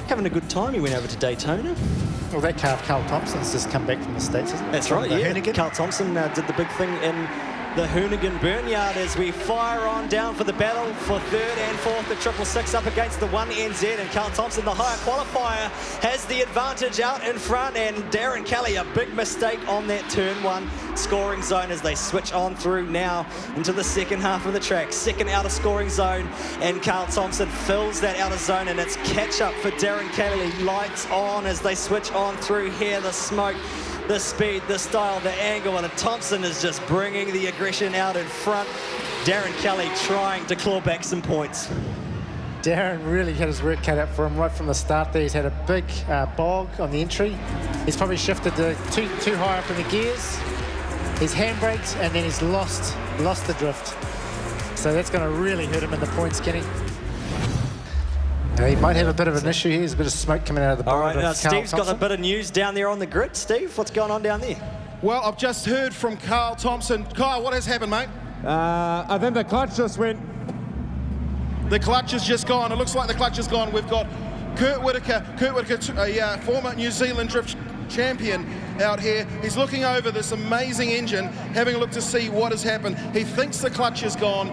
having a good time. He went over to Daytona. Well, that car of Carl Thompson's just come back from the States, isn't it? That's right, yeah. Hoonigan. Carl Thompson did the big thing in the Hoonigan Burnyard as we fire on down for the battle for third and fourth. The 666 up against the D1NZ, and Carl Thompson, the higher qualifier, has the advantage out in front, and Darren Kelly, a big mistake on that turn one scoring zone as they switch on through now into the second half of the track. Second outer scoring zone, and Carl Thompson fills that outer zone, and it's catch up for Darren Kelly. Lights on as they switch on through here. The smoke, the speed, the style, the angle, and Thompson is just bringing the aggression out in front. Darren Kelly trying to claw back some points. Darren really had his work cut out for him right from the start there. He's had a big bog on the entry. He's probably shifted too high up in the gears. He's handbraked, and then he's lost the drift. So that's going to really hurt him in the points, Kenny. He might have a bit of an issue here. There's a bit of smoke coming out of the bonnet. All right, now Steve's got a bit of news down there on the grid. Steve, what's going on down there? Well, I've just heard from Carl Thompson. Kyle, what has happened, mate? I think the clutch just went. The clutch has just gone. It looks like the clutch has gone. We've got Kurt Whitaker, a former New Zealand drift champion out here. He's looking over this amazing engine, having a look to see what has happened. He thinks the clutch is gone.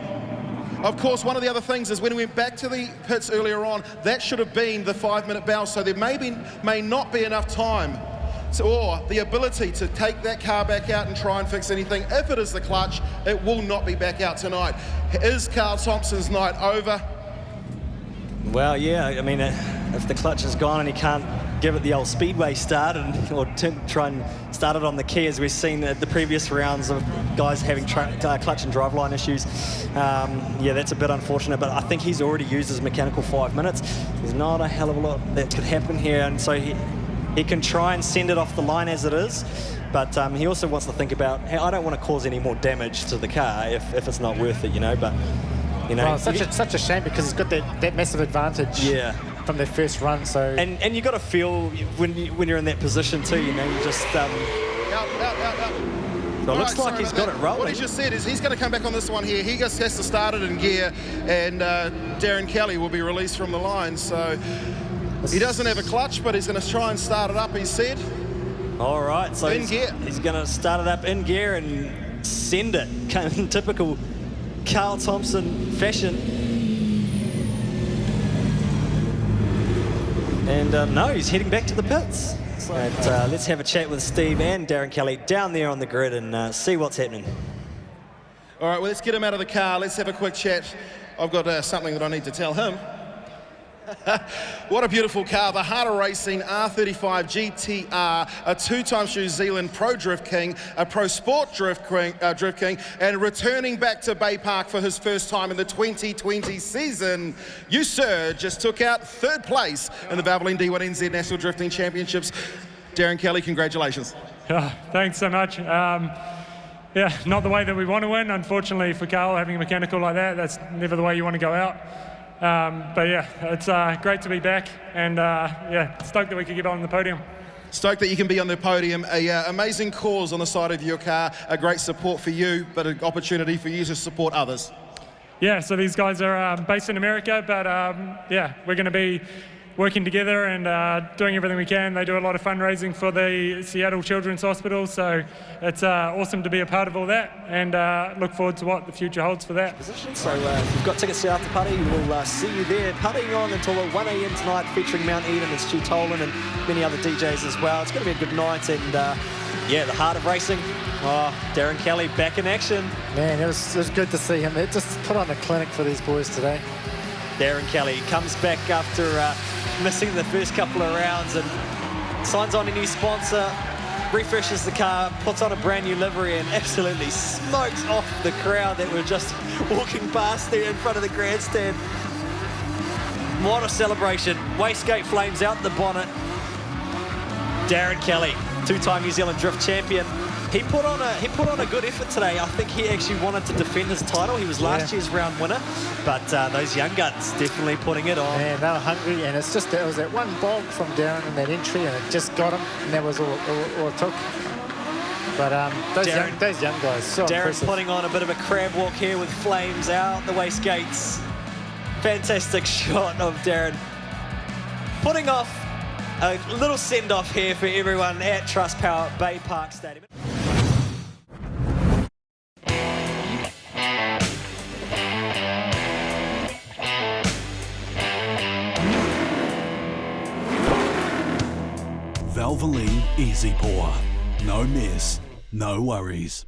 Of course, one of the other things is when we went back to the pits earlier on, that should have been the 5-minute bell, so there may not be enough time or the ability to take that car back out and try and fix anything. If it is the clutch, it will not be back out tonight. Is Carl Thompson's night over? Well, yeah, I mean, if the clutch is gone and he can't give it the old speedway start or try and start it on the key, as we've seen at the previous rounds of guys having clutch and driveline issues. Yeah, that's a bit unfortunate, but I think he's already used his mechanical 5 minutes. There's not a hell of a lot that could happen here, and so he can try and send it off the line as it is, but he also wants to think about, hey, I don't want to cause any more damage to the car if it's not worth it, you know, but, you know. Well, such a shame because he's got that massive advantage. Yeah. From their first run, so and you got to feel when you're in that position too, you know, you just out. So it looks like he's got it rolling. What he just said is he's going to come back on this one here. He just has to start it in gear, and Darren Kelly will be released from the line. So he doesn't have a clutch, but he's going to try and start it up, he said. All right, so in gear. He's going to start it up in gear and send it, in typical Carl Thompson fashion. And no, he's heading back to the pits. So let's have a chat with Steve and Darren Kelly down there on the grid and see what's happening. All right, well, let's get him out of the car. Let's have a quick chat. I've got something that I need to tell him. What a beautiful car, the Heart of Racing R35 GTR, a two-time New Zealand Pro Drift King, a Pro Sport Drift King, and returning back to Bay Park for his first time in the 2020 season. You, sir, just took out third place in the Valvoline D1NZ National Drifting Championships. Darren Kelly, congratulations. Thanks so much. Yeah, not the way that we want to win. Unfortunately for Carl, having a mechanical like that, that's never the way you want to go out. But yeah, it's great to be back, and yeah, stoked that we could get on the podium. Stoked that you can be on the podium. A amazing cause on the side of your car, a great support for you, but an opportunity for you to support others. Yeah, so these guys are based in America, but yeah, we're going to be working together and doing everything we can. They do a lot of fundraising for the Seattle Children's Hospital, so it's awesome to be a part of all that, and look forward to what the future holds for that. So if you've got tickets to after party, we'll see you there partying on until 1 a.m. tonight, featuring Mount Eden and Stu Tolan and many other DJs as well. It's going to be a good night, and yeah, the Heart of Racing. Oh, Darren Kelly back in action. Man, it was good to see him. It just put on a clinic for these boys today. Darren Kelly comes back after missing the first couple of rounds and signs on a new sponsor, refreshes the car, puts on a brand new livery, and absolutely smokes off the crowd that were just walking past there in front of the grandstand. What a celebration. Wastegate flames out the bonnet. Darren Kelly, two-time New Zealand Drift champion. He put on a good effort today. I think he actually wanted to defend his title. He was last year's round winner, but those young guns definitely putting it on. Man, they were hungry, and it was that one bog from Darren in that entry, and it just got him, and that was all it took. But those young guys, so Darren impressive. putting on a bit of a crab walk here with flames out the wastegates. Fantastic shot of Darren. putting off a little send-off here for everyone at Trustpower Bay Park Stadium. Valvoline Easy Pour. No mess, no worries.